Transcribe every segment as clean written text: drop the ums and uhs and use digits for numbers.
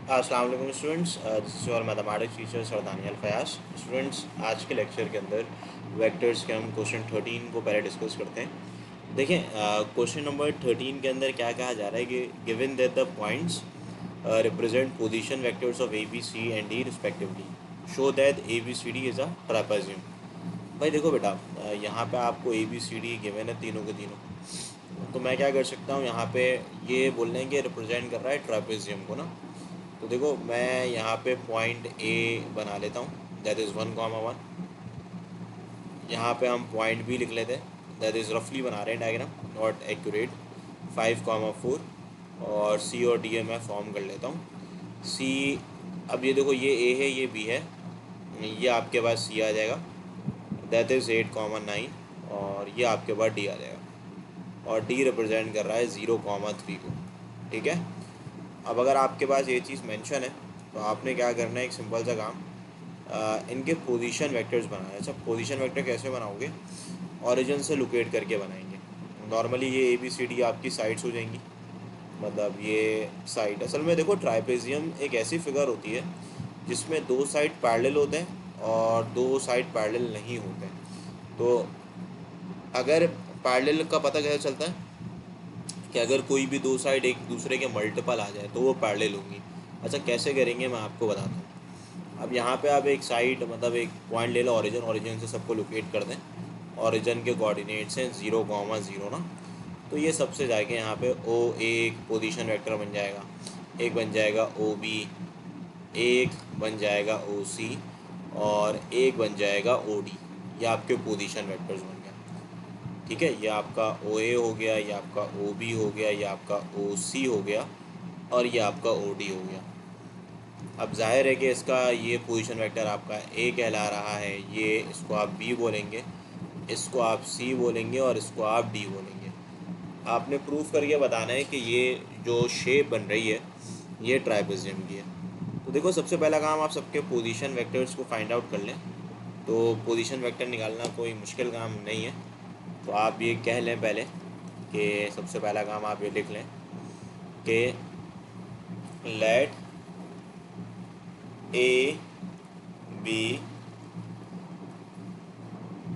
अस्सलाम वालेकुम students, this is your mathematics teacher sir Daniyal Fayaz. Students, आज के लेक्चर के अंदर वेक्टर्स के हम क्वेश्चन 13 को पहले डिस्कस करते हैं। देखें, क्वेश्चन नंबर 13 के अंदर क्या कहा जा रहा है कि given that the points represent position vectors of A B C and D respectively, show that A B C D is a trapezium. भाई देखो बेटा, यहाँ पे आपको A B C D given है तीनों के तीनों। तो मैं क्या कर सकता हूँ, यहाँ पे ये बोलने के रिप्रेजेंट कर रहा है ट्रापेजियम को ना। तो देखो, मैं यहाँ पे पॉइंट ए बना लेता हूँ, दैट इज़ 1,1। यहाँ पे हम पॉइंट बी लिख लेते हैं, दैट इज़ रफली बना रहे हैं डायग्राम, नॉट एक्यूरेट, 5,4। और सी और डी मैं फॉर्म कर लेता हूँ। सी, अब ये देखो, ये ए है, ये बी है, ये आपके पास सी आ जाएगा, दैट इज़ 8,9। और ये आपके पास डी आ जाएगा, और डी रिप्रेजेंट कर रहा है 0,3 को। ठीक है। अब अगर आपके पास ये चीज़ मेंशन है तो आपने क्या करना है, एक सिंपल सा काम, इनके पोजीशन वेक्टर्स बनाना है। अच्छा, पोजीशन वेक्टर कैसे बनाओगे? ओरिजिन से लोकेट करके बनाएंगे। नॉर्मली ये ए बी सी डी आपकी साइड्स हो जाएंगी, मतलब ये साइड। असल में देखो, ट्राइपेजियम एक ऐसी फिगर होती है जिसमें दो साइड पैरेलल होते हैं और दो साइड पैरेलल नहीं होते हैं। तो अगर पैरेलल का पता कैसे चलता है कि अगर कोई भी दो साइड एक दूसरे के मल्टीपल आ जाए तो वो पैरेलल होंगी। अच्छा, कैसे करेंगे मैं आपको बताता हूँ। अब यहाँ पे आप एक साइड, मतलब एक पॉइंट ले लो, ओरिजिन से सबको लोकेट कर दें। ओरिजिन के कोऑर्डिनेट्स हैं 0,0 ना। तो ये सबसे जाके यहाँ पे ओ एक पोजीशन वेक्टर बन जाएगा, एक बन जाएगा ओ बी, एक बन जाएगा ओ सी, और एक बन जाएगा ओ डी। ये आपके पोजीशन वेक्टर्स बन गए। ठीक है, ये आपका ओ ए हो गया, ये आपका ओ बी हो गया, ये आपका ओ सी हो गया, और ये आपका ओ डी हो गया। अब जाहिर है कि इसका ये पोजीशन वेक्टर आपका ए कहला रहा है, ये इसको आप बी बोलेंगे, इसको आप सी बोलेंगे, और इसको आप डी बोलेंगे। आपने प्रूफ करके बताना है कि ये जो शेप बन रही है ये ट्राइपेजियम की है। तो देखो, सबसे पहला काम, आप सबके पोजीशन वेक्टर्स को फाइंड आउट कर लें। तो पोजीशन वेक्टर निकालना कोई मुश्किल काम नहीं है। तो आप ये कह लें पहले कि सबसे पहला काम आप ये लिख लें कि let A B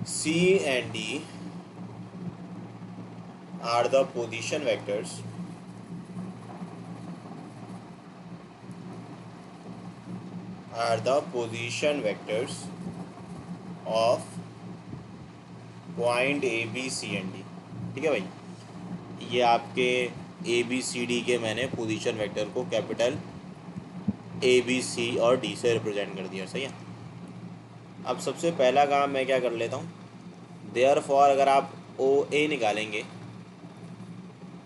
C and D are the position vectors of point A B C and D. ठीक है भाई, ये आपके ए बी सी डी के मैंने पोजीशन वेक्टर को कैपिटल ए बी सी और डी से रिप्रेजेंट कर दिया। सही है। अब सबसे पहला काम मैं क्या कर लेता हूँ, देयरफॉर अगर आप ओ ए निकालेंगे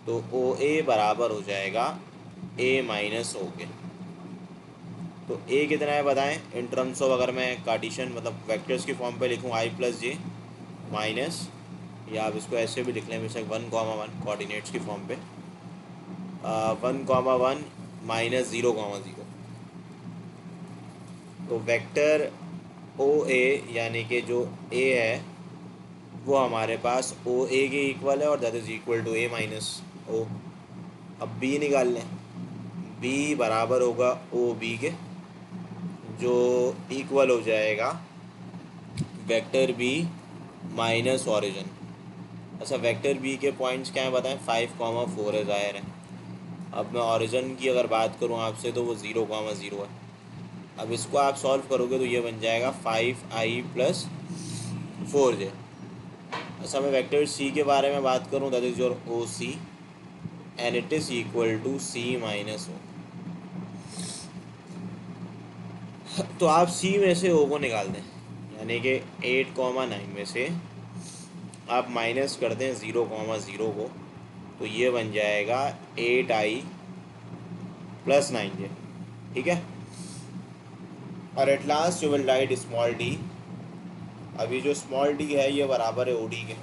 तो ओ ए बराबर हो जाएगा ए माइनस ओ के। तो ए कितना है बताएं, इन टर्म्स ऑफ, अगर मैं कार्टेशियन मतलब वेक्टर्स की फॉर्म पे लिखूँ, आई प्लस जे माइनस, या आप इसको ऐसे भी लिख लें बेशक 1,1 कोऑर्डिनेट्स की फॉर्म पे, 1,1 माइनस 0,0। तो वेक्टर ओ ए यानी कि जो ए है वो हमारे पास ओ ए के इक्वल है, और that is equal to A minus O. अब बी निकाल लें, बी बराबर होगा ओ बी के, जो इक्वल हो जाएगा वेक्टर बी माइनस ओरिजिन। अच्छा, वेक्टर बी के पॉइंट्स क्या हैं बताएं, 5,4 है, ज़ाहिर है। अब मैं ओरिजिन की अगर बात करूं आपसे तो वो 0,0 है। अब इसको आप सॉल्व करोगे तो ये बन जाएगा 5i प्लस 4j। अच्छा, मैं वेक्टर सी के बारे में बात करूं, that is your O C, and it is equal to C minus O. तो आप सी में से ओ को निकाल दें, यानी कि 8,9 में से आप माइनस कर दें 0,0 को, तो ये बन जाएगा 8i प्लस 9j। ठीक है। और at last you will write small D. अभी जो स्मॉल डी है ये बराबर है ओ डी के,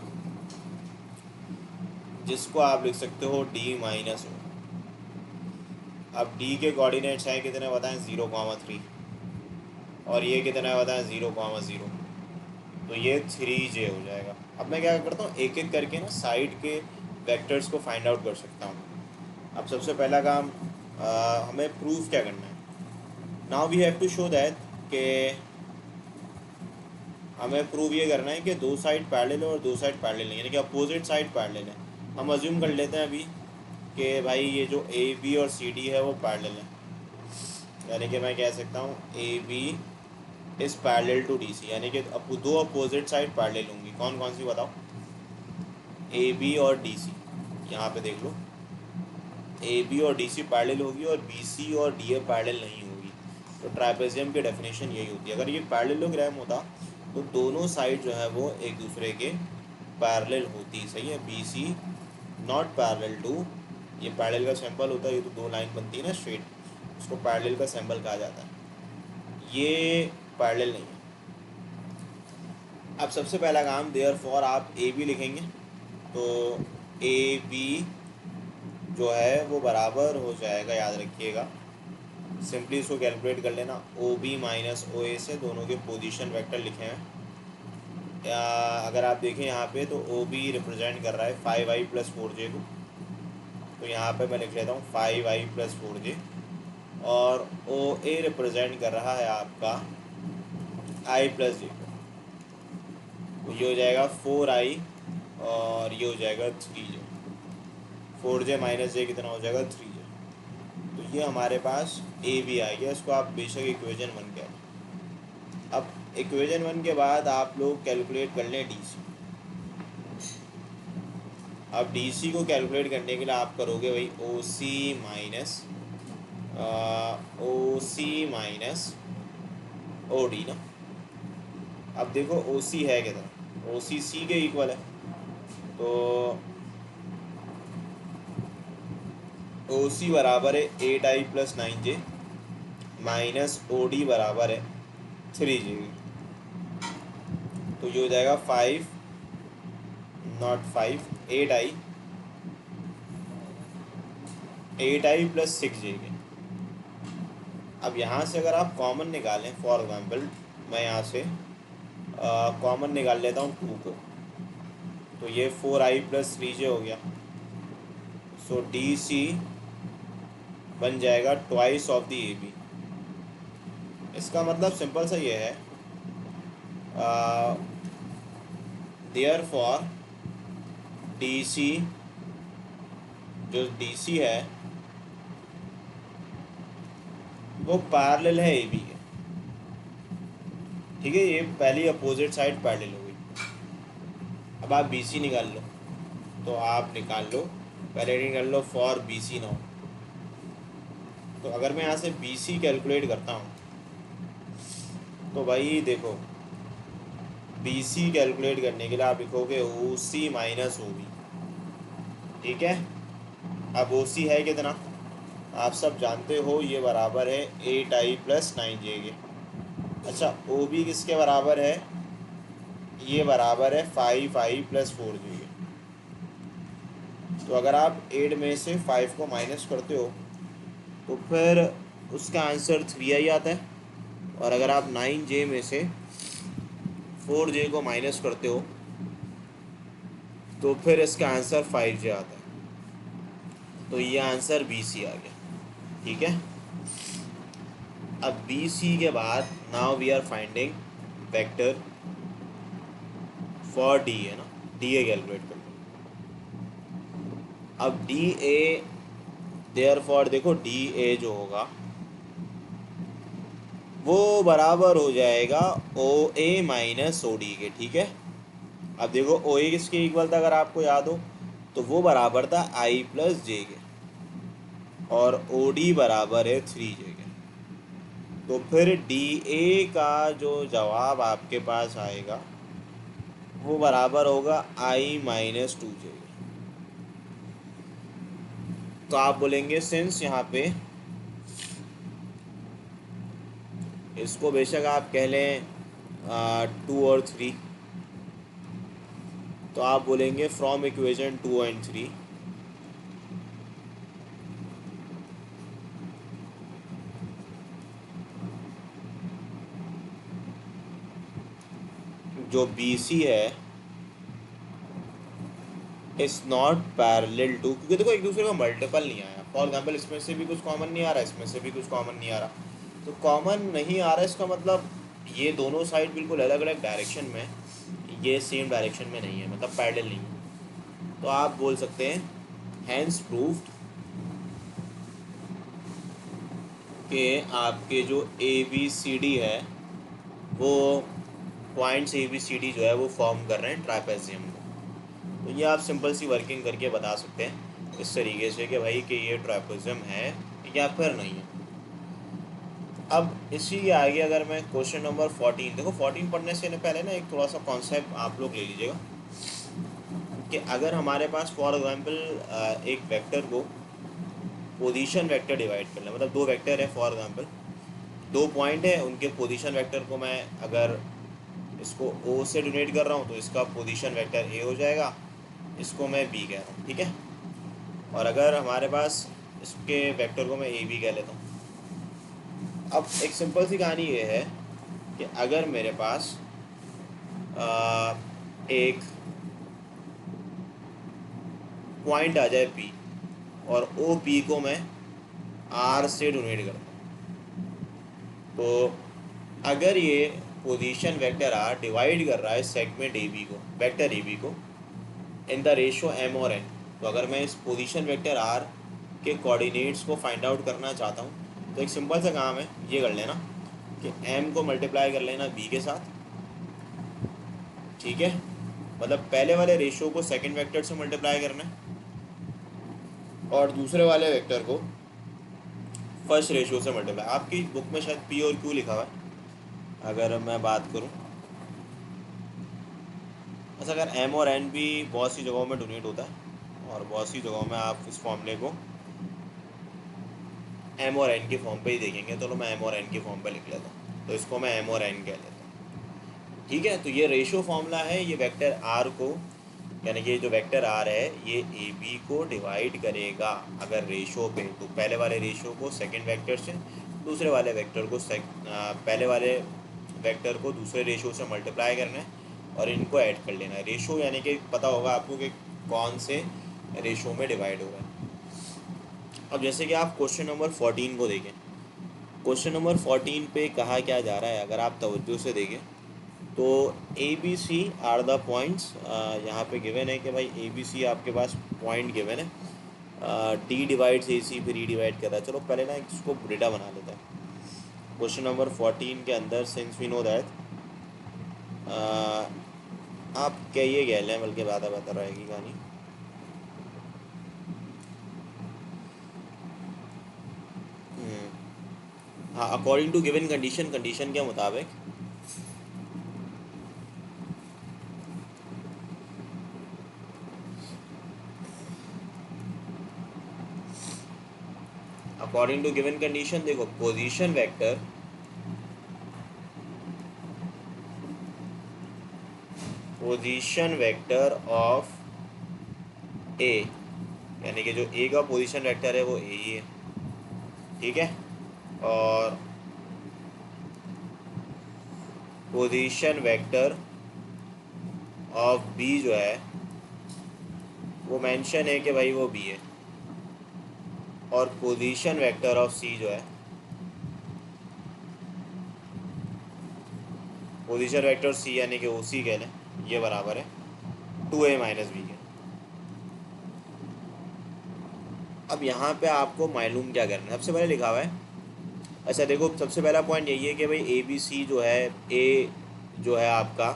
जिसको आप लिख सकते हो डी माइनस ओ। अब डी के कोऑर्डिनेट्स हैं कितने बताएं, 0,3, और ये कितना है बताएं, 0,0। तो ये 3j हो जाएगा। अब मैं क्या करता हूँ, एक एक करके ना साइड के वेक्टर्स को फाइंड आउट कर सकता हूँ। अब सबसे पहला काम, हमें प्रूफ क्या करना है। Now we have to show that कि हमें प्रूव ये करना है कि दो साइड पैरेलल है और दो साइड पैरेलल नहीं, यानी कि अपोजिट साइड पैरेलल है। हम अज्यूम कर लेते हैं अभी कि भाई ये जो ए बी और सी डी है वो पैरेलल है, यानी कि मैं कह सकता हूँ A B is parallel to D C, यानी कि दो अपोजिट साइड पैरेलल होंगी। कौन कौन सी बताओ? ए बी और डी सी। यहाँ पे देख लो, ए बी और डी सी पैरेलल होगी और बी सी और डी ए पैरेलल नहीं होगी। तो ट्रापेजियम की डेफिनेशन यही होती है। अगर ये पैरेललोग्राम होता तो दोनों साइड जो है वो एक दूसरे के पैरेलल होती, सही है। B C not parallel to, ये पैरेलल का सिंबल होता है, ये तो दो लाइन बनती है ना स्ट्रेट, उसको पैरेलल का सिंबल कहा जाता है। ये पैरेलल नहीं है। अब सबसे पहला काम, देयरफॉर आप ए बी लिखेंगे, तो ए बी जो है वो बराबर हो जाएगा, याद रखिएगा, सिंपली इसको कैलकुलेट कर लेना, ओ बी माइनस ओ ए से दोनों के पोजीशन वेक्टर लिखे हैं। या अगर आप देखें यहाँ पे तो ओ बी रिप्रेजेंट कर रहा है 5i प्लस 4j को, तो यहाँ पे मैं लिख लेता हूँ 5i प्लस 4j, और ओ ए रिप्रेजेंट कर रहा है आपका i प्लस j को, तो ये हो जाएगा 4i और ये हो जाएगा 3j। 4j माइनस j कितना हो जाएगा? 3j। तो ये हमारे पास ए बी आ गया, इसको आप बेशक इक्वेशन 1 कह लें। अब इक्वेशन 1 के बाद आप लोग कैलकुलेट कर लें डी सी। अब डी सी को कैलकुलेट करने के लिए आप करोगे भाई ओ सी माइनस ओ डी ना। अब देखो ओ सी है कितना, ओ सी के इक्वल है, तो ओ सी बराबर है 8i plus 9j minus O D बराबर है 3j। तो ये हो जाएगा 5 नॉट 5 8i प्लस 6j के। अब यहाँ से अगर आप कॉमन निकालें, फॉर एग्जांपल मैं यहाँ से कॉमन निकाल लेता हूँ 2 को, तो ये 4i प्लस 3j हो गया। सो डी सी बन जाएगा twice of the A B. इसका मतलब सिंपल सा ये है, देयरफॉर डी सी, जो डी सी है वो पैरेलल है ए बी के, ठीक है। ये पहली अपोजिट साइड पैरेलल हो गई। अब आप बी सी निकाल लो, तो आप निकाल लो, पहले निकाल लो फॉर बी सी नाउ। तो अगर मैं यहाँ से बी सी कैलकुलेट करता हूँ, तो भाई देखो बी सी कैलकुलेट करने के लिए आप लिखोगे ओ सी माइनस ओ बी, ठीक है। अब ओ सी है कितना, आप सब जानते हो, ये बराबर है 8i प्लस 9j के। अच्छा, ओ बी किसके बराबर है? ये बराबर है 5i प्लस 4j के। तो अगर आप 8 में से 5 को माइनस करते हो तो फिर उसका आंसर 3i आता है, और अगर आप 9j में से 4j को माइनस करते हो तो फिर इसका आंसर 5j आता है। तो ये आंसर बी सी आ गया, ठीक है। अब बी सी के बाद now we are finding vector for D A ना, डी ए कैलकुलेट कर लो। अब डी ए, देयरफॉर देखो डी ए जो होगा वो बराबर हो जाएगा ओ ए माइनस ओ डी के, ठीक है। अब देखो ओ ए किसके इक्वल था, अगर आपको याद हो तो वो बराबर था आई प्लस जे के, और ओ डी बराबर है 3j के। तो फिर डी ए का जो जवाब आपके पास आएगा वो बराबर होगा आई माइनस 2j के। तो आप बोलेंगे सिंस यहाँ पे, इसको बेशक आप कह लें 2 और 3, तो आप बोलेंगे फ्रॉम इक्वेशन 2 एंड 3 जो बी सी है इज़ नॉट पैरेलल टू, क्योंकि देखो एक दूसरे का मल्टीपल नहीं आया। फॉर एग्जांपल इसमें से भी कुछ कॉमन नहीं आ रहा, इसमें से भी कुछ कॉमन नहीं आ रहा, तो कॉमन नहीं आ रहा है, इसका मतलब ये दोनों साइड बिल्कुल अलग अलग डायरेक्शन में, ये सेम डायरेक्शन में नहीं है, मतलब पैरेलल नहीं है। तो आप बोल सकते हैं हैंस प्रूव्ड कि आपके जो ए बी सी डी है वो points A B C D जो है वो फॉर्म कर रहे हैं ट्रापेजियम को। तो ये आप सिंपल सी वर्किंग करके बता सकते हैं इस तरीके से कि भाई कि ये ट्रापेजियम है या फिर नहीं है। अब इसी के आगे अगर मैं क्वेश्चन नंबर 14, देखो 14 पढ़ने से पहले ना एक थोड़ा सा कॉन्सेप्ट आप लोग ले लीजिएगा कि अगर हमारे पास फॉर एग्जांपल एक वेक्टर को पोजीशन वेक्टर डिवाइड कर लें, मतलब दो वेक्टर है फॉर एग्जांपल, दो पॉइंट है, उनके पोजीशन वेक्टर को मैं अगर इसको ओ से डोनेट कर रहा हूँ तो इसका पोजीशन वेक्टर ए हो जाएगा, इसको मैं बी कह रहा हूँ, ठीक है। और अगर हमारे पास इसके वेक्टर को मैं ए बी कह लेता हूँ। अब एक सिंपल सी कहानी ये है कि अगर मेरे पास एक पॉइंट आ जाए पी और ओ पी को मैं आर से डोनेट करता हूँ, तो अगर ये पोजीशन वेक्टर आर डिवाइड कर रहा है सेगमेंट ए बी को, वेक्टर ए बी को इन द रेशो एम और एन, तो अगर मैं इस पोजीशन वेक्टर आर के कोऑर्डिनेट्स को फाइंड आउट करना चाहता हूँ तो एक सिंपल सा काम है, ये कर लेना कि एम को मल्टीप्लाई कर लेना बी के साथ, ठीक है। मतलब पहले वाले रेशो को सेकंड वेक्टर से मल्टीप्लाई करना है और दूसरे वाले वेक्टर को फर्स्ट रेशो से मल्टीप्लाई। आपकी बुक में शायद पी और क्यू लिखा हुआ है अगर मैं बात करूं। अच्छा, अगर एम और एन भी बहुत सी जगहों में डोनेट होता है और बहुत सी जगहों में आप इस फॉर्मूले को एम और एन के फॉर्म पे ही देखेंगे, तो मैं एम और एन के फॉर्म पे लिख लेता हूँ, तो इसको मैं एम और एन कह लेता हूँ, ठीक है। तो ये रेशो फॉर्मूला है, ये वेक्टर आर को, यानी कि जो वेक्टर आर है ये ए बी को डिवाइड करेगा अगर रेशो पे, तो पहले वाले रेशो को सेकंड वेक्टर से, दूसरे वाले वेक्टर को पहले वाले वेक्टर को दूसरे रेशो से मल्टीप्लाई करना है और इनको ऐड कर लेना है। रेशो यानी कि पता होगा आपको कि कौन से रेशो में डिवाइड हो रहा है। अब जैसे कि आप क्वेश्चन नंबर 14 को देखें, क्वेश्चन नंबर 14 पे कहा क्या जा रहा है, अगर आप तवज्जो से देखें तो A B C are the points, यहाँ पे गिवन है कि भाई ए बी सी आपके पास पॉइंट गिवन है, डी डिवाइड्स ए सी फिर ई डिवाइड कर रहा है। चलो पहले ना इसको डेटा बना लेता है। क्वेश्चन नंबर 14 के अंदर सिंस वी नो दैट, आप कहिए गए लें बल्कि ज़्यादा बेहतर रहेगी कहानी। हाँ, according to given condition, condition के मुताबिक अकॉर्डिंग टू गिवन कंडीशन देखो पोजीशन वेक्टर ऑफ ए, यानी कि जो ए का पोजीशन वेक्टर है वो ए ही है, ठीक है। और पोजीशन वेक्टर ऑफ बी जो है वो मेंशन है कि भाई वो बी है, और पोजीशन वेक्टर ऑफ सी जो है, पोजीशन वेक्टर सी यानी कि ओ सी कह लें, ये बराबर है 2a माइनस बी के। अब यहाँ पे आपको मालूम क्या करना है, सबसे पहले लिखा हुआ है, अच्छा देखो सबसे पहला पॉइंट यही है कि भाई ए बी सी जो है, ए जो है आपका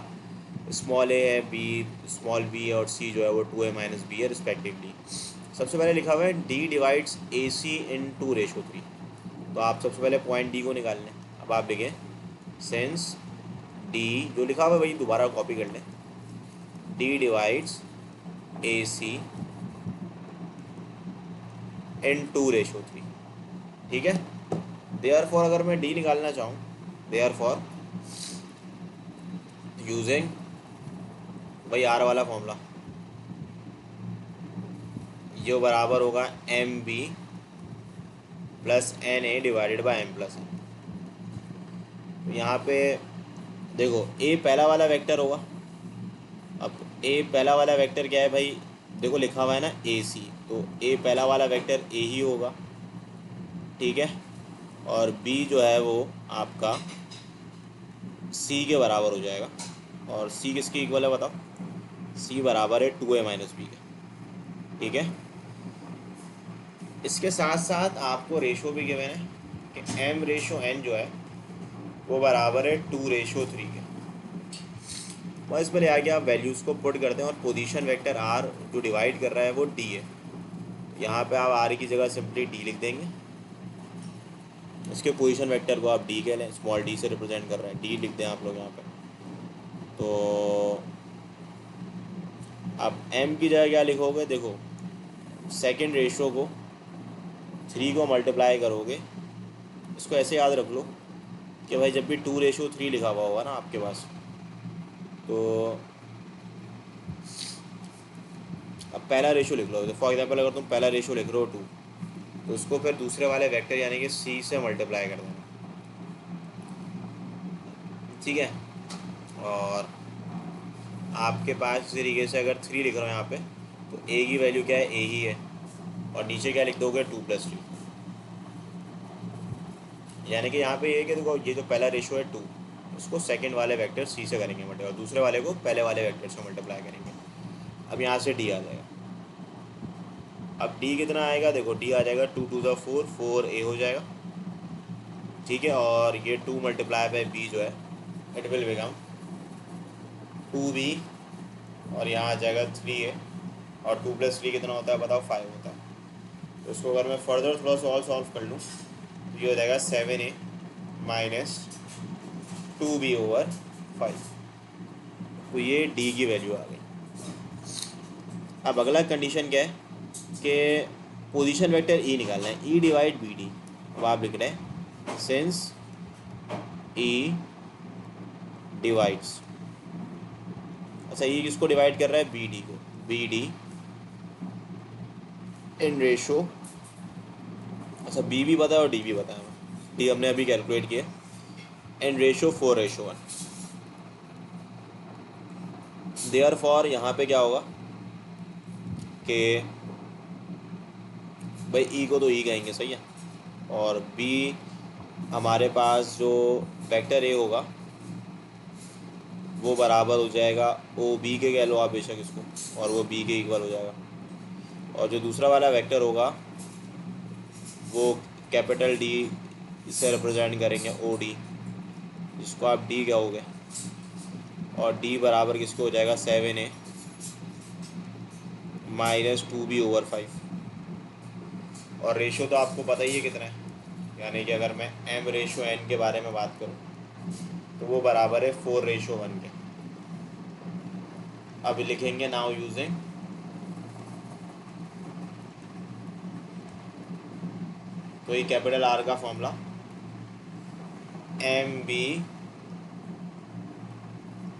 स्मॉल ए है, बी स्मॉल बी है, और सी जो है वो 2a माइनस बी है रिस्पेक्टिवली। सबसे पहले लिखा हुआ है डी डिवाइड्स ए सी इन 2:3, तो आप सबसे पहले पॉइंट डी को निकाल लें। अब आप देखें सेंस डी जो लिखा हुआ है वही दोबारा कॉपी कर लें, डी डिवाइड्स ए सी इन 2:3, ठीक है। देयरफॉर अगर मैं डी निकालना चाहूँ, देयरफॉर यूजिंग वही आर वाला फॉर्मूला, जो बराबर होगा m b plus n a divided by m plus n. तो यहाँ पे देखो ए पहला वाला वेक्टर होगा। अब ए पहला वाला वेक्टर क्या है भाई, देखो लिखा हुआ है ना ए सी, तो ए पहला वाला वेक्टर ए ही होगा, ठीक है। और बी जो है वो आपका सी के बराबर हो जाएगा। और सी किसके इक्वल है बताओ? सी बराबर है 2a माइनस बी के। ठीक है, इसके साथ साथ आपको रेशो भी गिवन है कि एम रेशो एन जो है वो बराबर है 2:3 के। बस पहले आगे आप वैल्यूज़ को पुट करते हैं और पोजीशन वेक्टर आर जो डिवाइड कर रहा है वो डी है। यहाँ पे आप आर की जगह सिंपली डी लिख देंगे। इसके पोजीशन वेक्टर को आप डी कह लें, स्मॉल डी से रिप्रेजेंट कर रहे हैं, डी लिख दें आप लोग यहाँ पे। तो अब एम की जगह क्या लिखोगे? देखो, सेकेंड रेशो को 3 को मल्टीप्लाई करोगे, इसको ऐसे याद रख लो कि भाई जब भी 2:3 लिखा हुआ होगा ना आपके पास, तो अब पहला रेशो लिख लो। फॉर एग्जांपल अगर तुम पहला रेशो लिख रहे हो 2, तो उसको फिर दूसरे वाले वेक्टर यानी कि सी से मल्टीप्लाई कर देना। ठीक है, और आपके पास इस तरीके से अगर 3 लिख रहे हो यहाँ पे, तो ए की वैल्यू क्या है? ए ही है। और नीचे क्या लिख दोगे? 2+3। यानी कि यहाँ पे ये कि देखो, ये जो पहला रेशो है 2, उसको सेकंड वाले वेक्टर सी से करेंगे मल्टीप्लाई, और दूसरे वाले को पहले वाले वेक्टर से मल्टीप्लाई करेंगे। अब यहाँ से डी आ जाएगा। अब डी कितना आएगा? देखो, डी आ जाएगा 2 2 4, 4a हो जाएगा। ठीक है, और ये 2 मल्टीप्लाई बाई बी जो है इट विल बिकम 2b, और यहाँ आ जाएगा 3a, और 2+3 कितना होता है बताओ? 5 होता है। तो इसको अगर मैं फर्दर थोड़ा सा और सॉल्व कर लूँ तो ये हो जाएगा 7a माइनस 2b/5। तो ये डी की वैल्यू आ गई। अब अगला कंडीशन क्या है कि पोजीशन वेक्टर ई निकालना है, ई डिवाइड बी डी। अब आप लिख रहे हैं सिंस ई डिवाइड्स, अच्छा ई किसको डिवाइड कर रहा है? बी डी को। बी डी इन रेशो, अच्छा बी भी बताया और डी भी बताया, डी हमने अभी कैलकुलेट किया, इन रेशो 4:1। देयर फॉर यहाँ पे क्या होगा कि भाई ई को तो ई कहेंगे, सही है, और बी हमारे पास जो वेक्टर ए होगा वो बराबर हो जाएगा ओ बी के, कह लो आप बेशक इसको, और वो बी के इक्वल हो जाएगा। और जो दूसरा वाला वेक्टर होगा वो कैपिटल डी से रिप्रेजेंट करेंगे, ओ डी, जिसको आप डी कहोगे, और डी बराबर किसको हो जाएगा? 7a minus 2b/5। और रेशो तो आपको पता ही है कितना है, यानी कि अगर मैं m रेशो n के बारे में बात करूँ तो वो बराबर है 4:1 के। अब लिखेंगे नाउ यूजिंग तो ये कैपिटल आर का formula, m b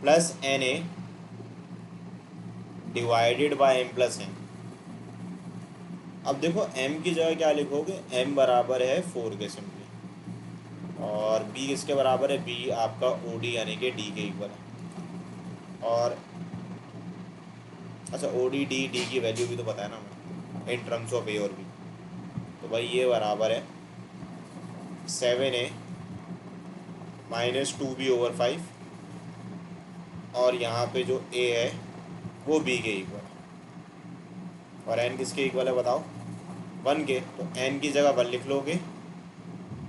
plus n a divided by m plus n. अब देखो m की जगह क्या लिखोगे? m बराबर है 4 के सिंपली, और b किसके बराबर है? b आपका ओ डी यानी कि d के इक्वल है। और अच्छा ओ डी की वैल्यू भी तो पता है ना हमें इन टर्म्स ऑफ a और b। तो भाई ये बराबर है 7a माइनस 2b/5, और यहाँ पे जो a है वो b के इक्वल है, और n किसके इक्वल है बताओ? 1 के। तो n की जगह 1 लिख लोगे,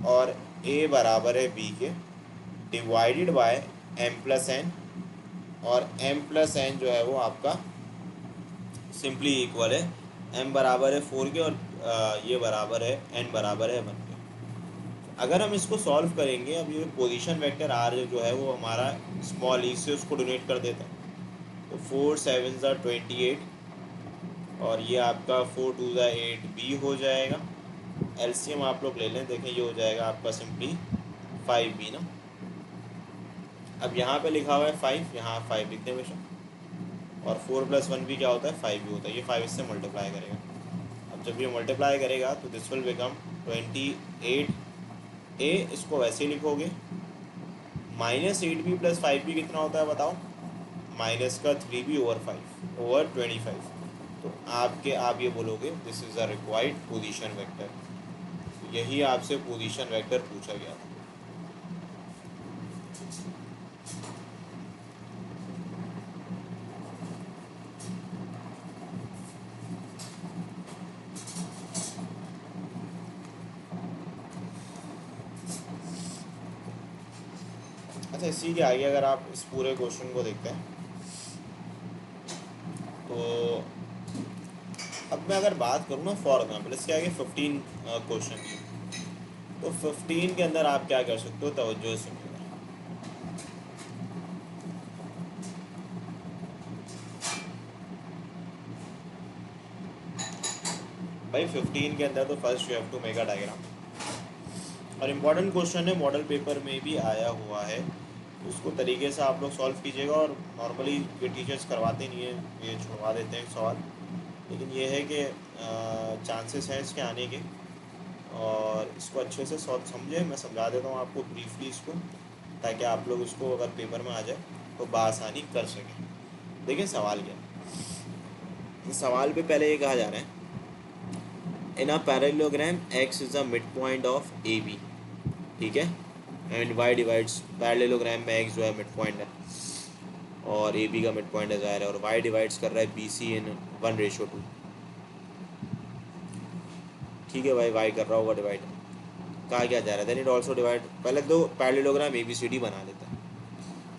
और a बराबर है b के divided by m plus n, और m प्लस n जो है वो आपका सिंपली इक्वल है m बराबर है 4 के, और ये बराबर है n बराबर है 1 के। अगर हम इसको सॉल्व करेंगे, अब ये पोजीशन वेक्टर r जो है वो हमारा स्मॉल ई से उसको डोनेट कर देता है, तो 4 7 28, और ये आपका 4 2 8 b हो जाएगा। एलसीएम आप लोग ले लें, देखें ये हो जाएगा आपका सिंपली 5b ना। अब यहाँ पे लिखा हुआ है 5, यहाँ 5 लिख दें बेशक, और 4 + 1 भी क्या होता है? 5 भी होता है। ये 5 इससे मल्टीप्लाई करेगा। अब जब ये मल्टीप्लाई करेगा तो दिस विल बिकम 28a, इसको वैसे ही लिखोगे, -8b + 5b कितना होता है बताओ? -3b/5/25। तो आप ये बोलोगे this is a required position vector. यही आपसे पोजीशन वेक्टर पूछा गया था। अच्छा, इसी के आगे अगर आप इस पूरे क्वेश्चन को देखते हैं तो अब मैं अगर बात करूँ ना फॉर एग्जाम्पल, इसके आगे 15 क्वेश्चन है, तो 15 के अंदर आप क्या कर सकते हो, तवज्जो से सुनिएगा। भाई 15 के अंदर तो first you have to make a diagram, और इम्पॉर्टेंट क्वेश्चन है, मॉडल पेपर में भी आया हुआ है, तो उसको तरीके से आप लोग सॉल्व कीजिएगा। और नॉर्मली ये टीचर्स करवाते नहीं है, ये छुड़वा देते हैं सवाल, लेकिन ये है कि चांसेस हैं इसके आने के, और इसको अच्छे से सॉल्व समझे। मैं समझा देता हूँ आपको ब्रीफली इसको, ताकि आप लोग इसको अगर पेपर में आ जाए तो बआसानी कर सकें। देखिए सवाल क्या है, सवाल पे पहले ये कहा जा रहा है, in a parallelogram X is the mid point of A B, ठीक है, एंड वाई डिवाइड्स, पैरेललोग्राम में एक्स जो है मिड पॉइंट है और ए बी का मिड पॉइंट है ज़ाहिर है, और वाई डिवाइड्स कर रहा है बी सी इन 1:2, ठीक है भाई, वाई कर रहा होगा डिवाइड, कहा क्या जा रहा है, देन इट ऑल्सो डिवाइड। पहले तो parallelogram A B C D बना लेते हैं।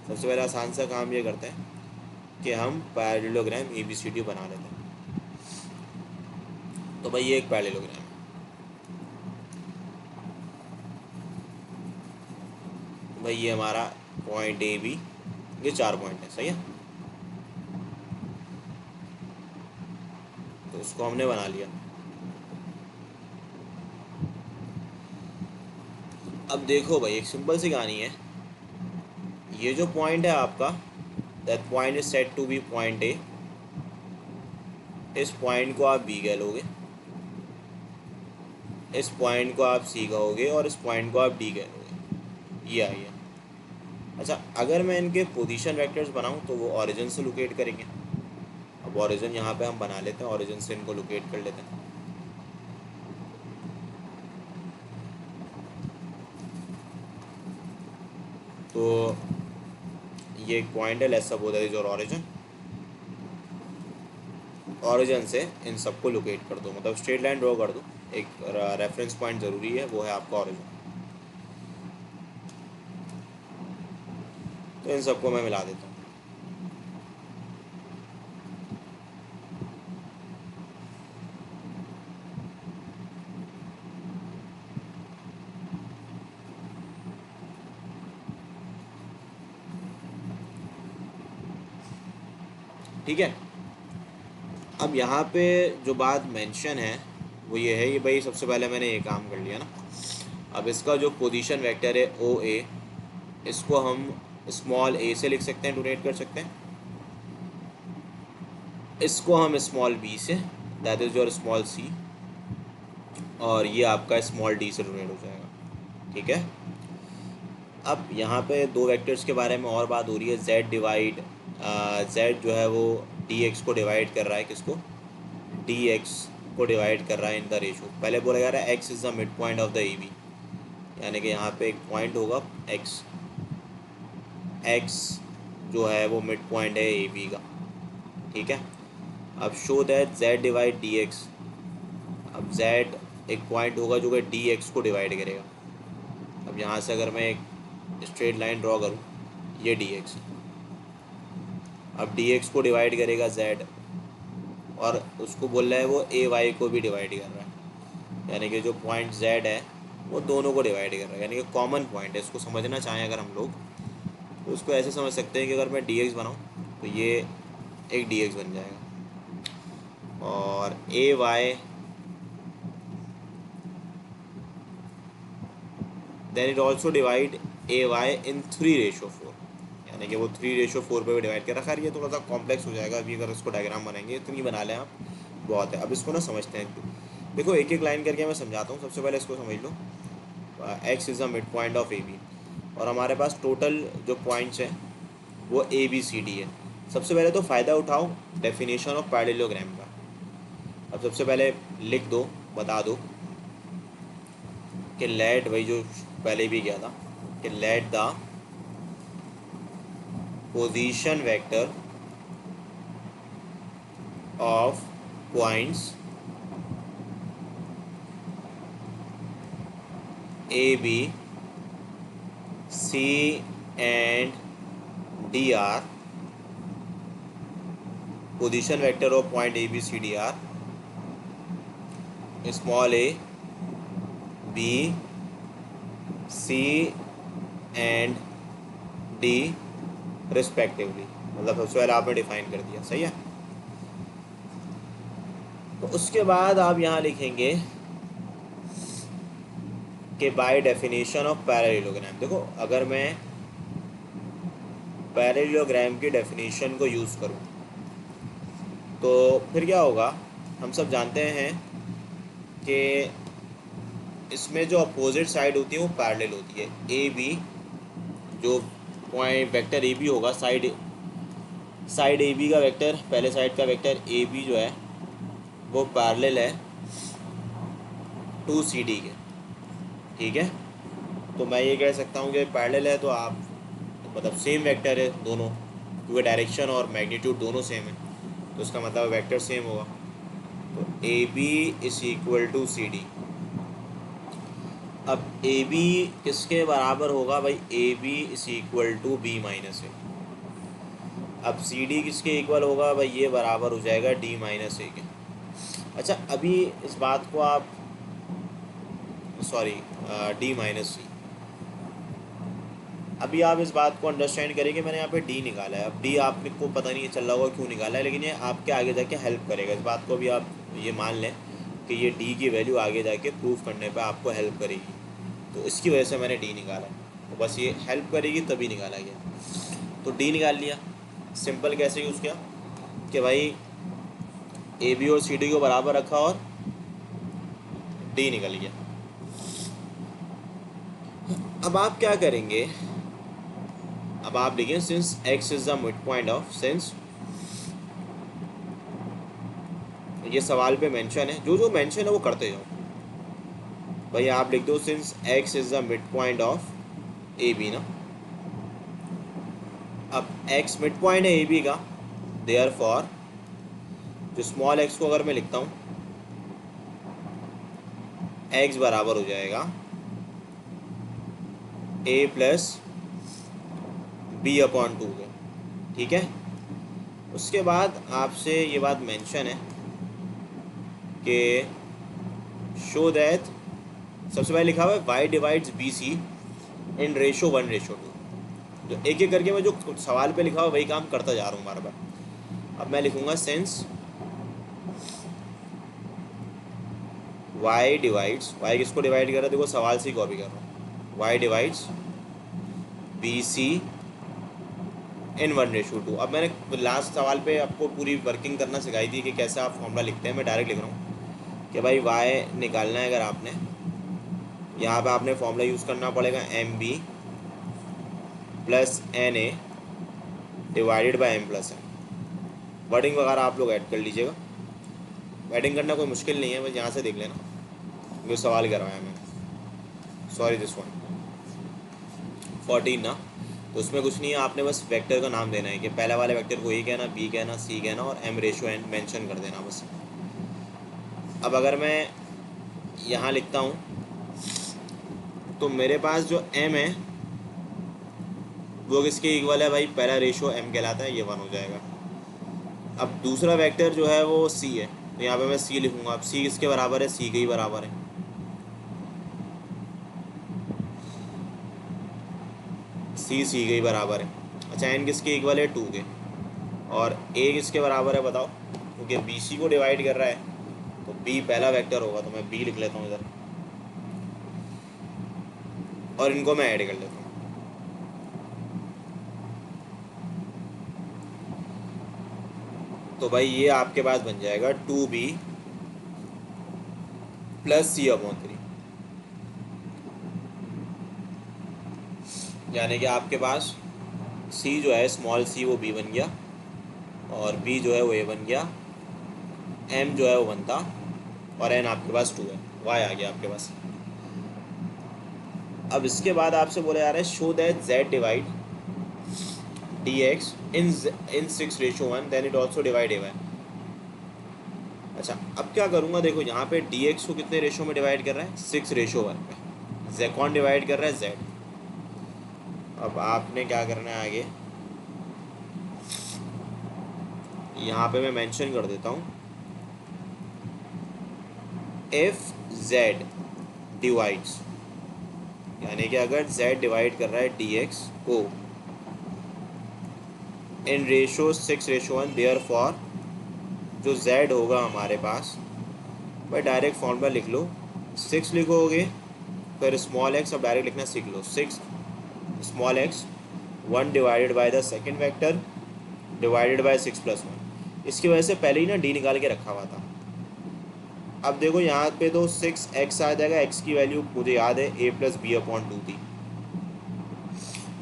सबसे पहले आसान सा काम ये करते हैं कि हम parallelogram A B C D बना लेते हैं। तो भाई ये एक पैरेललोग्राम है, भाई ये हमारा पॉइंट ए बी, ये 4 पॉइंट है, सही है, तो इसको हमने बना लिया। अब देखो भाई, एक सिंपल सी कहानी है, ये जो पॉइंट है आपका, that point is set to be point A, इस पॉइंट को आप बी कह लोगे, इस पॉइंट को आप सी कहोगे, और इस पॉइंट को आप डी कह लोगे, ये आ गया। अच्छा, अगर मैं इनके पोजीशन वेक्टर्स बनाऊं तो वो ओरिजिन से लोकेट करेंगे। अब ओरिजिन यहाँ पे हम बना लेते हैं, ओरिजिन से इनको लोकेट कर लेते हैं। तो ये एक पॉइंट है, let's suppose that is your origin, origin से इन सबको लोकेट कर दो, मतलब स्ट्रेट लाइन ड्रॉ कर दो, एक रेफरेंस पॉइंट ज़रूरी है, वो है आपका ओरिजिन। तो इन सबको मैं मिला देता हूँ। ठीक है, अब यहाँ पे जो बात मेंशन है वो ये है, ये भाई सबसे पहले मैंने ये काम कर लिया ना। अब इसका जो पोजीशन वेक्टर है ओ ए, इसको हम स्मॉल ए से लिख सकते हैं, डोनेट कर सकते हैं, इसको हम स्मॉल बी से, that is your small C, और ये आपका स्मॉल डी से डोनेट हो जाएगा, ठीक है। अब यहाँ पे दो वेक्टर्स के बारे में और बात हो रही है, z डिवाइड, z जो है वो dx को डिवाइड कर रहा है, किसको, dx को डिवाइड कर रहा है इन द रेशो। पहले बोला जा रहा है x is the mid point of the A B, यानी कि यहाँ पे एक पॉइंट होगा x, x जो है वो मिड पॉइंट है ए बी का, ठीक है। अब show that z divide dx, अब z एक पॉइंट होगा जो कि dx को डिवाइड करेगा। अब यहाँ से अगर मैं एक स्ट्रेट लाइन ड्रॉ करूँ, ये dx है, अब dx को डिवाइड करेगा z, और उसको बोल रहा है वो ए वाई को भी डिवाइड कर रहा है, यानी कि जो पॉइंट z है वो दोनों को डिवाइड कर रहा है, यानी कि कॉमन पॉइंट है। इसको समझना चाहें अगर हम लोग तो उसको ऐसे समझ सकते हैं कि अगर मैं dx बनाऊँ तो ये एक dx बन जाएगा, और A Y, then it also divide A Y in 3:4, यानी कि वो 3:4 पे भी डिवाइड कर रखा है। ये थोड़ा सा कॉम्प्लेक्स हो जाएगा अभी अगर इसको डायग्राम बनाएंगे, इतनी बना लें आप, बहुत है। अब इसको ना समझते हैं, देखो एक एक लाइन करके मैं समझाता हूँ। सबसे पहले इसको समझ लो, X is the mid point of A B, और हमारे पास टोटल जो पॉइंट्स हैं वो ए बी सी डी है। सबसे पहले तो फ़ायदा उठाओ डेफिनेशन ऑफ पैरेललोग्राम का। अब सबसे पहले लिख दो, बता दो कि लेट, वही जो पहले भी किया था, कि let the position vector of points A B C and D are, position vector of point A B C D are small a B C and D respectively. मतलब सबसे पहले आपने डिफाइन कर दिया, सही है। तो उसके बाद आप यहाँ लिखेंगे कि बाय डेफिनेशन ऑफ पैरेललोग्राम। देखो अगर मैं पैरेललोग्राम की डेफिनेशन को यूज़ करूँ तो फिर क्या होगा, हम सब जानते हैं कि इसमें जो अपोजिट साइड होती है वो पैरेलल होती है। ए बी, जो पॉइंट वेक्टर ए बी होगा, साइड ए बी का वेक्टर, पहले साइड का वेक्टर ए बी जो है वो पैरेलल है टू सी डी के, ठीक है। तो मैं ये कह सकता हूँ कि पैरेलल है तो आप, तो मतलब सेम वेक्टर है दोनों, क्योंकि डायरेक्शन और मैग्नीट्यूड दोनों सेम है, तो इसका मतलब वेक्टर सेम होगा। तो A B is equal to C D. अब ए बी किसके बराबर होगा भाई, A B is equal to B minus A. अब सी डी किसके इक्वल होगा भाई, ये बराबर हो जाएगा डी माइनस ए के। अच्छा अभी इस बात को आप, सॉरी, डी माइनस सी, अभी आप इस बात को अंडरस्टैंड करें कि मैंने यहाँ पे डी निकाला है। अब डी आपको पता नहीं चल रहा होगा क्यों निकाला है, लेकिन ये आपके आगे जाके हेल्प करेगा। इस बात को भी आप ये मान लें कि ये डी की वैल्यू आगे जाके प्रूफ करने पे आपको हेल्प करेगी, तो इसकी वजह से मैंने डी निकाला है। तो बस ये हेल्प करेगी तभी निकाला गया। तो डी निकाल लिया। सिंपल कैसे यूज़ किया कि भाई ए बी और सी डी को बराबर रखा और डी निकल गया। अब आप क्या करेंगे, अब आप लिखें since x is the mid point of, since, ये सवाल पे मेंशन है, जो जो मेंशन है वो करते जाओ भाई। आप लिख दो since x is the mid point of A B ना। अब x मिड पॉइंट है ए बी का, देयरफॉर जो स्मॉल x को अगर मैं लिखता हूँ, x बराबर हो जाएगा a plus b upon two के, ठीक है। उसके बाद आपसे ये बात मेंशन है कि शो दैट, सबसे पहले लिखा हुआ है y divides B C in ratio 1:2। तो एक एक करके मैं जो सवाल पे लिखा हुआ वही काम करता जा रहा हूँ बार बार। अब मैं लिखूँगा सिंस y डिवाइड्स, y किसको डिवाइड कर रहा है, देखो सवाल से ही कॉपी कर रहा हूँ, y डिवाइड्स बी सी इन 1:2। अब मैंने लास्ट सवाल पे आपको पूरी वर्किंग करना सिखाई थी कि कैसे आप फॉर्मूला लिखते हैं। मैं डायरेक्ट लिख रहा हूँ कि भाई y निकालना है अगर आपने, यहाँ पे आपने फॉर्मूला यूज़ करना पड़ेगा m b plus n a divided by m plus n. Wording वगैरह आप लोग ऐड कर लीजिएगा, वर्डिंग करना कोई मुश्किल नहीं है, बस यहाँ से देख लेना, जो सवाल करवाया मैंने, सॉरी दिस वन 14 ना। तो उसमें कुछ नहीं है, आपने बस वेक्टर का नाम देना है कि पहला वाले वेक्टर को ए कहना, बी कहना, सी कहना और एम रेशो एन मेंशन कर देना बस। अब अगर मैं यहाँ लिखता हूँ तो मेरे पास जो एम है वो किसके इक्वल है भाई, पहला रेशो एम कहलाता है, ये 1 हो जाएगा। अब दूसरा वेक्टर जो है वो सी है, तो यहाँ पे मैं सी लिखूँगा। अब सी किसके बराबर है, सी के ही बराबर है। सी के ही बराबर है। अच्छा एन किसके इक्वल है, 2 के। और ए किसके बराबर है बताओ, क्योंकि बी सी को डिवाइड कर रहा है तो बी पहला वेक्टर होगा, तो मैं बी लिख लेता हूँ इधर और इनको मैं ऐड कर लेता हूँ। तो भाई ये आपके पास बन जाएगा 2b प्लस सी अपॉन 3, यानी कि आपके पास c जो है स्मॉल c वो b बन गया और b जो है वो a बन गया, m जो है वो 1 था और n आपके पास 2 है, y आ गया आपके पास। अब इसके बाद आपसे बोला जा रहा है show that z divide dx in 6:1 then it also divide ay। अच्छा, अब क्या करूँगा, देखो यहाँ पे dx को कितने रेशो में डिवाइड कर रहा है, 6:1 पे। z कौन डिवाइड कर रहा है, z। अब आपने क्या करना है आगे, यहाँ पे मैं मेंशन कर देता हूँ, इफ z डिवाइड्स, यानी कि अगर z डिवाइड कर रहा है dx को इन रेशो 6:1, देयर फॉर जो z होगा हमारे पास, भाई डायरेक्ट फॉर्मूला लिख लो, 6 लिखोगे फिर स्मॉल x, अब डायरेक्ट लिखना सीख लो, 6 small x 1 divided by the second vector divided by 6+1। इसकी वजह से पहले ही ना d निकाल के रखा हुआ था। अब देखो यहाँ पे तो 6x आ जाएगा, x की वैल्यू मुझे याद है a+b/2 थी,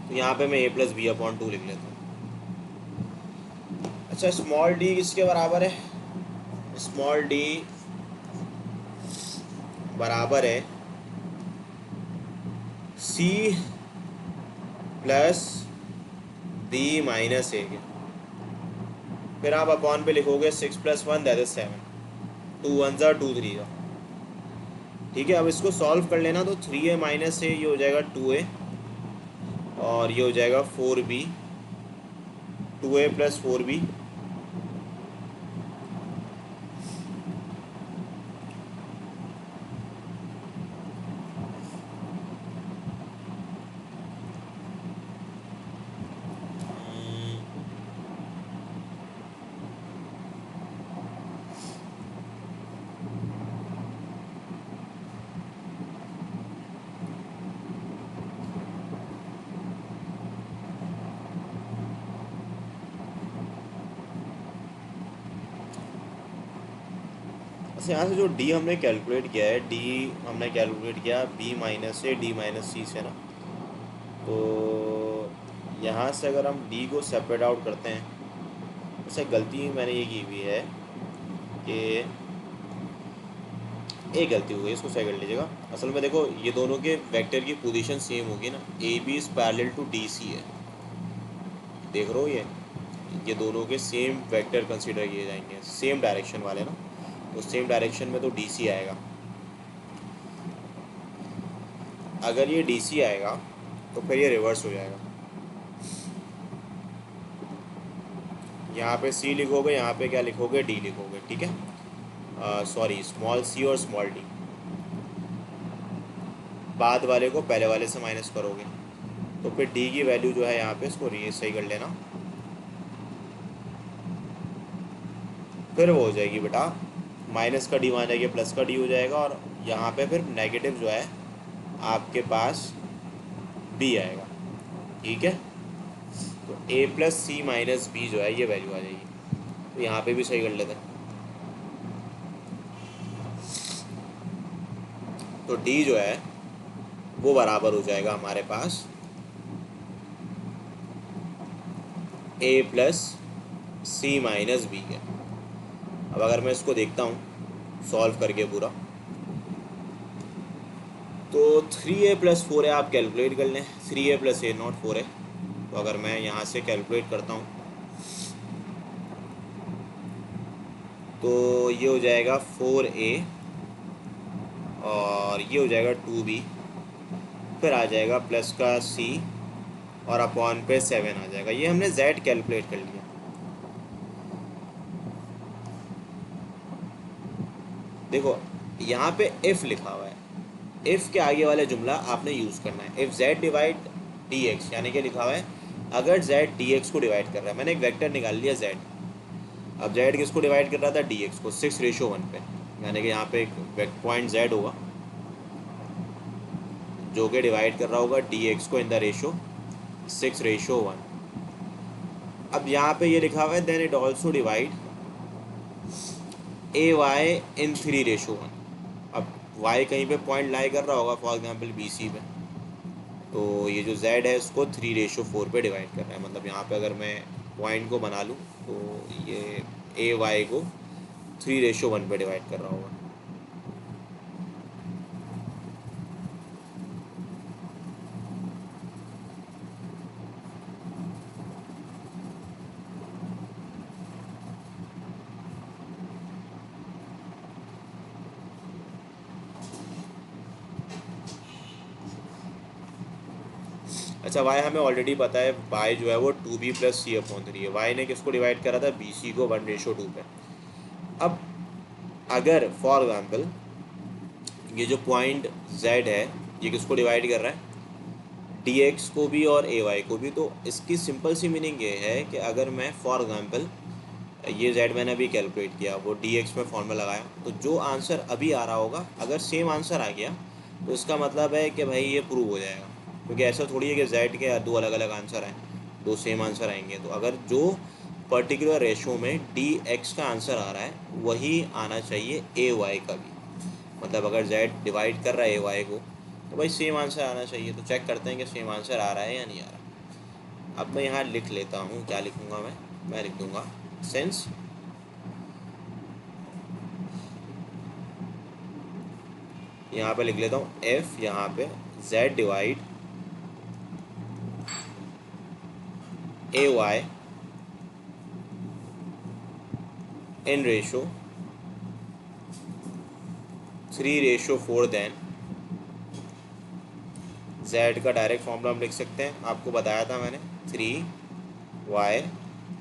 तो यहाँ पे मैं a+b/2 लिख लेता हूँ। अच्छा, स्मॉल d किसके बराबर है, स्मॉल d बराबर है c plus b minus a के, फिर आप अपॉन पे लिखोगे 6+1 दैट इज 7, 2 1 2 3 का। ठीक है, अब इसको सॉल्व कर लेना, तो 3a माइनस a ये हो जाएगा 2a, और ये हो जाएगा 4b, 2a प्लस 4b, यहाँ से जो d हमने कैलकुलेट किया है, d हमने कैलकुलेट किया b माइनस से d माइनस सी से ना, तो यहाँ से अगर हम d को सेपरेट आउट करते हैं, वैसे गलती मैंने ये की हुई है कि एक गलती हो गई, इसको सही कर लीजिएगा। असल में देखो ये दोनों के वेक्टर की पोजीशन सेम होगी ना, A B is parallel to D C है, देख रहे हो ये दोनों के सेम वेक्टर कंसीडर किए जाएंगे, सेम डायरेक्शन वाले ना, तो सेम डायरेक्शन में तो डी सी आएगा। अगर ये डी सी आएगा तो फिर ये रिवर्स हो जाएगा, यहाँ पे सी लिखोगे, यहाँ पे क्या लिखोगे, डी लिखोगे, ठीक है, सॉरी स्मॉल सी और स्मॉल डी, बाद वाले को पहले वाले से माइनस करोगे, तो फिर डी की वैल्यू जो है यहाँ पे इसको सही कर लेना, फिर वो हो जाएगी बेटा, माइनस का डी वहाँ जाएगी, प्लस का डी हो जाएगा, और यहाँ पे फिर नेगेटिव जो है आपके पास बी आएगा, ठीक है, तो ए प्लस सी माइनस बी जो है ये वैल्यू आ जाएगी, तो यहाँ पे भी सही कर लेते हैं, तो डी जो है वो बराबर हो जाएगा हमारे पास ए प्लस सी माइनस बी के। अब अगर मैं इसको देखता हूँ सॉल्व करके पूरा, तो 3a प्लस 4a आप कैलकुलेट कर लें, 3a plus A not 4a, तो अगर मैं यहाँ से कैलकुलेट करता हूँ तो ये हो जाएगा 4a, और ये हो जाएगा 2b, फिर आ जाएगा प्लस का c, और अपॉन पे 7 आ जाएगा। ये हमने z कैलकुलेट कर लिया। देखो यहाँ पे if लिखा हुआ है, if के आगे वाला जुमला आपने यूज़ करना है, if z डिवाइड dx, यानी कि लिखा हुआ है अगर z dx को डिवाइड कर रहा है, मैंने एक वेक्टर निकाल लिया z, अब z किसको डिवाइड कर रहा था, dx को 6:1 पे, यानी कि यहाँ पे एक पॉइंट z होगा जो कि डिवाइड कर रहा होगा dx को इन द रेशो 6:1। अब यहाँ पे ये लिखा हुआ है then it also divide A Y in 3:1। अब y कहीं पे पॉइंट लाई कर रहा होगा, फॉर एग्जांपल BC पे, तो ये जो z है इसको 3:4 पे डिवाइड कर रहा है, मतलब यहाँ पे अगर मैं पॉइंट को बना लूँ तो ये ए वाई को 3:1 पे डिवाइड कर रहा होगा। अच्छा वाई हमें ऑलरेडी पता है, वाई जो है वो 2b प्लस सी अपॉन 3 है। वाई ने किसको डिवाइड करा था, बी सी को 1:2 पे। अब अगर फॉर एग्जाम्पल ये जो पॉइंट z है ये किसको डिवाइड कर रहा है, dx को भी और ay को भी, तो इसकी सिंपल सी मीनिंग ये है कि अगर मैं फॉर एग्जांपल ये z मैंने अभी कैलकुलेट किया, वो dx में फॉर्मूला लगाया, तो जो आंसर अभी आ रहा होगा अगर सेम आंसर आ गया तो इसका मतलब है कि भाई ये प्रूव हो जाएगा। क्योंकि ऐसा थोड़ी है कि z के दो अलग अलग आंसर आए, दो सेम आंसर आएंगे। तो अगर जो पर्टिकुलर रेशो में dx का आंसर आ रहा है वही आना चाहिए ay का भी। मतलब अगर z डिवाइड कर रहा है ay को तो भाई सेम आंसर आना चाहिए। तो चेक करते हैं कि सेम आंसर आ रहा है या नहीं आ रहा। अब मैं यहाँ लिख लेता हूँ, क्या लिखूँगा मैं लिख दूँगा सिंस यहाँ पे लिख लेता हूँ f यहाँ पे z divide ay in ratio 3:4, then z का डायरेक्ट फॉर्मूला हम लिख सकते हैं, आपको बताया था मैंने, 3y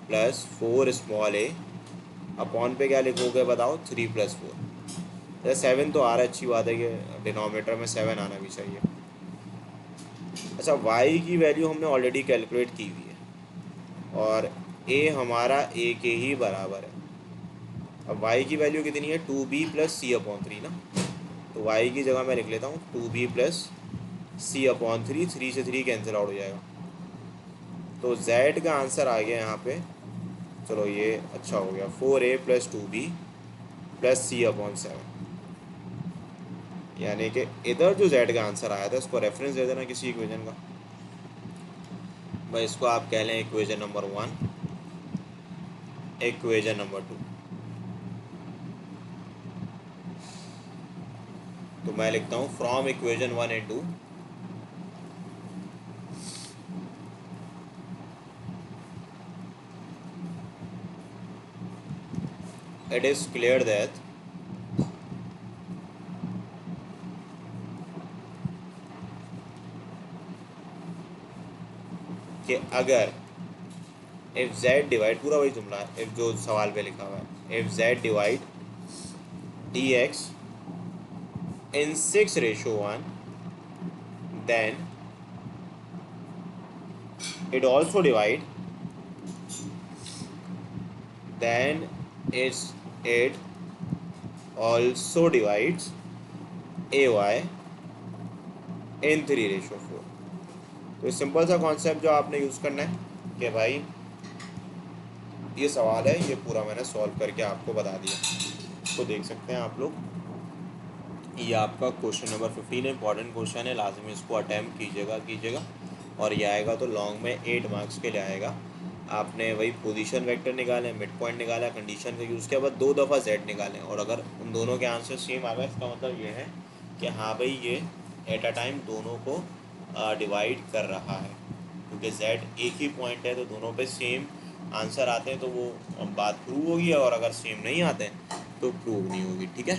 plus 4 small a upon पे क्या लिखोगे बताओ, 3+4। 7 तो आ रहा है, अच्छी बात है कि डिनोमिनेटर में 7 आना भी चाहिए। अच्छा y की वैल्यू हमने ऑलरेडी कैलकुलेट की हुई है और a हमारा a के ही बराबर है। अब y की वैल्यू कितनी है, 2b प्लस सी अपॉन 3 ना। तो y की जगह मैं लिख लेता हूँ 2b प्लस सी अपॉन 3, 3 से 3 कैंसिल आउट हो जाएगा। तो z का आंसर आ गया यहाँ पे, चलो ये अच्छा हो गया, 4a प्लस 2b प्लस सी अपॉन 7। यानी कि इधर जो z का आंसर आया था इसको रेफरेंस दे देना किसी इक्वेशन का। भाई इसको आप कह लें इक्वेशन नंबर 1, इक्वेशन नंबर 2। तो मैं लिखता हूँ from equation 1 and 2 it is clear that कि अगर इफ z डिवाइड, पूरा वही जुमला है इफ जो सवाल पे लिखा हुआ है, if z divide dx in 6:1 then it also divide then it also divides ay in 3:4। तो सिंपल सा कॉन्सेप्ट जो आपने यूज़ करना है कि भाई ये सवाल है, ये पूरा मैंने सॉल्व करके आपको बता दिया। तो देख सकते हैं आप लोग, ये आपका क्वेश्चन नंबर 15 इंपॉर्टेंट क्वेश्चन है, लाजमी इसको अटैम्प्ट कीजिएगा। और ये आएगा तो लॉन्ग में 8 मार्क्स के लिए आएगा। आपने वही पोजीशन वेक्टर निकाले, मिड पॉइंट निकाला, कंडीशन का यूज़ किया, बस 2 दफ़ा z निकालें और अगर उन दोनों के आंसर सेम आ गए इसका मतलब ये है कि हाँ भाई ये एट अ टाइम दोनों को डिवाइड कर रहा है। क्योंकि z एक ही पॉइंट है तो दोनों पे सेम आंसर आते हैं तो वो बात प्रूव होगी, और अगर सेम नहीं आते हैं तो प्रूव नहीं होगी। ठीक है।